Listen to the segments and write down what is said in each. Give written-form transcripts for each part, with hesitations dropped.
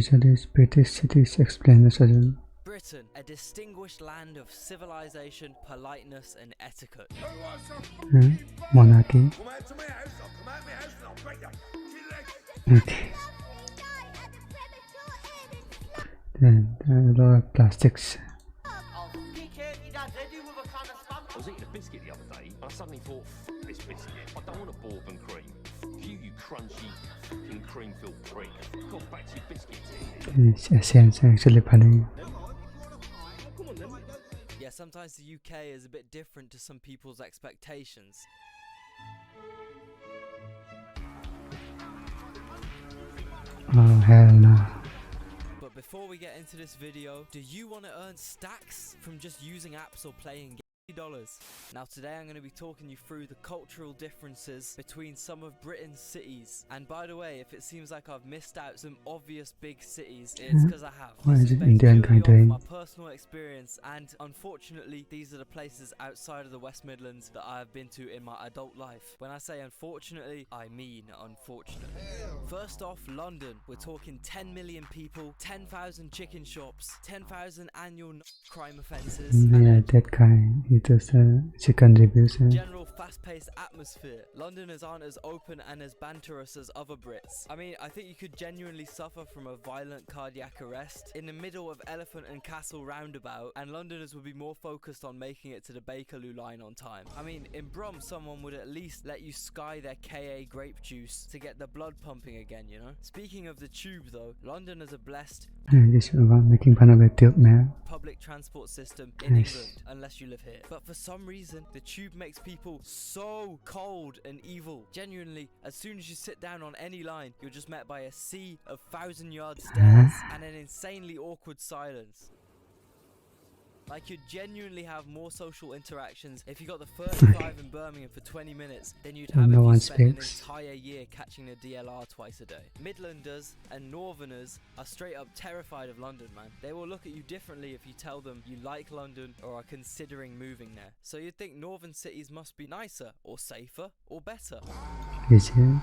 This British cities explain the sudden. Britain, a distinguished land of civilization, politeness and etiquette. Monarchy. Okay. Then a lot of plastics. I was eating a biscuit the other day, and I suddenly thought, this biscuit, I don't want a bourbon cream. You crunchy, fucking cream-filled prick. Go back to your biscuits. This essence actually funny. Yeah, sometimes the UK is a bit different to some people's expectations. Oh hell no. But before we get into this video, do you want to earn stacks from just using apps or playing dollars? Now today I'm going to be talking you through the cultural differences between some of Britain's cities. And by the way, if it seems like I've missed out some obvious big cities, it's because I have. Why is it based Indian purely country? off my personal experience, and unfortunately these are the places outside of the West Midlands that I have been to in my adult life. When I say unfortunately, I mean unfortunately. First off, London. We're talking 10 million people, 10,000 chicken shops, 10,000 annual crime offences. Yeah, that guy. It was a chicken reviews. General fast-paced atmosphere. Londoners aren't as open and as banterous as other Brits. I mean, I think you could genuinely suffer from a violent cardiac arrest in the middle of Elephant and Castle roundabout, and Londoners would be more focused on making it to the Bakerloo line on time. I mean, in BRUV, someone would at least let you sky their KA grape juice to get the blood pumping again, you know? Speaking of the tube though, Londoners are blessed This one making fun of a tube man. public transport system in Nice. England, unless you live here. But for some reason, the tube makes people so cold and evil. Genuinely, as soon as you sit down on any line, you're just met by a sea of 1,000-yard stairs and an insanely awkward silence. Like, you'd genuinely have more social interactions if you got the 35 in Birmingham for 20 minutes than you'd have No if one you spent an speaks. entire year catching the DLR twice a day. Midlanders and Northerners are straight up terrified of London, man. They will look at you differently if you tell them you like London or are considering moving there. So you'd think northern cities must be nicer or safer or better. Is it?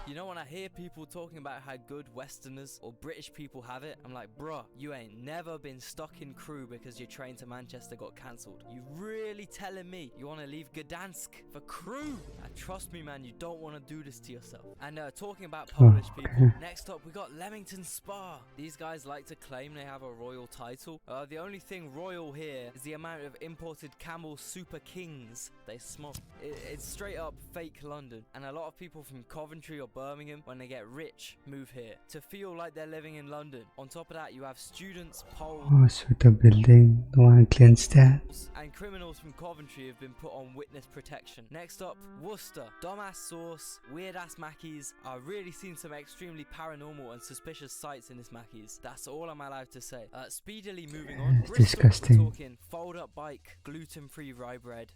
You know, when I hear people talking about how good Westerners or British people have it, I'm like, bruh, you ain't never been stuck in Crewe because your train to Manchester got cancelled. You really telling me you want to leave Gdansk for Crewe? Trust me, man, you don't want to do this to yourself. And talking about Polish people, next up we got Leamington Spa. These guys like to claim they have a royal title. The only thing royal here is the amount of imported Camel Super Kings they smoke. It's straight up fake London, and a lot of people from Coventry or Birmingham, when they get rich, move here to feel like they're living in London. On top of that, you have students, Poles, Oh, so the building. No one cleans that. and criminals from Coventry have been put on witness protection. Next up, Worcester. Dumbass sauce, weird ass Mackies. I've really seen some extremely paranormal and suspicious sights in this Mackies. That's all I'm allowed to say. Speedily moving on. It's Bristol, disgusting. we're talking fold up bike, gluten-free rye bread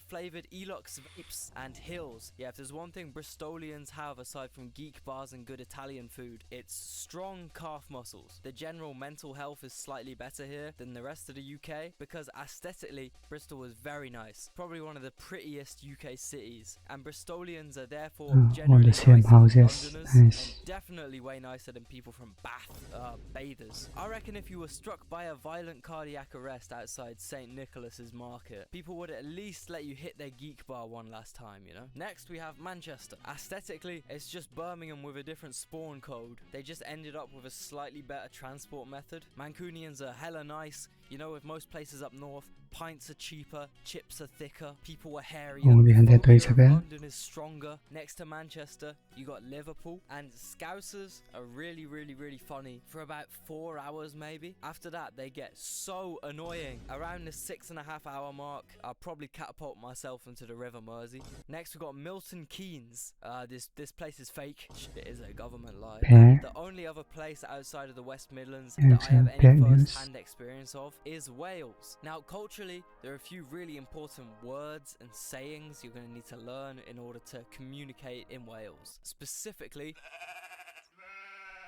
flavored Elox vapes, and Hills. Yeah, if there's one thing Bristolians have aside from geek bars and good Italian food, it's strong calf muscles. The general mental health is slightly better here than the rest of the UK because aesthetically Bristol is very nice, probably one of the prettiest UK cities, and Bristolians are therefore All generally the same nicer than houses. Londoners, Nice. and definitely way nicer than people from Bath, bathers. I reckon if you were struck by a violent cardiac arrest outside St. Nicholas's Market, people would at least let you hit their geek bar one last time, you know? Next we have Manchester. Aesthetically, it's just Birmingham with a different spawn code. They just ended up with a slightly better transport method. Mancunians are hella nice. You know, with most places up north, pints are cheaper, chips are thicker, people are hairier. Only 100 Phobia of Isabel. London is stronger. Next to Manchester, you got Liverpool, and Scousers are really, really, really funny for about 4 hours maybe. After that, they get so annoying. Around the 6.5 hour mark, I'll probably catapult myself into the River Mersey. Next, we got Milton Keynes. This place is fake. It is a government lie. Pear. The only other place outside of the West Midlands Yeah, that I have pear any news. first-hand experience of is Wales. Now, culturally, there are a few really important words and sayings you're going to need to learn in order to communicate in Wales. Specifically,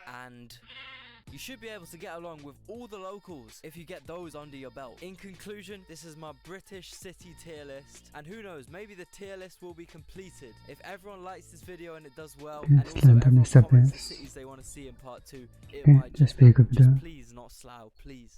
and You should be able to get along with all the locals if you get those under your belt. In conclusion, this is my British city tier list, and who knows, maybe the tier list will be completed if everyone likes this video and it does well, and also everyone comments the cities they want to see in part 2. It might just be a good video. please not Slough, please.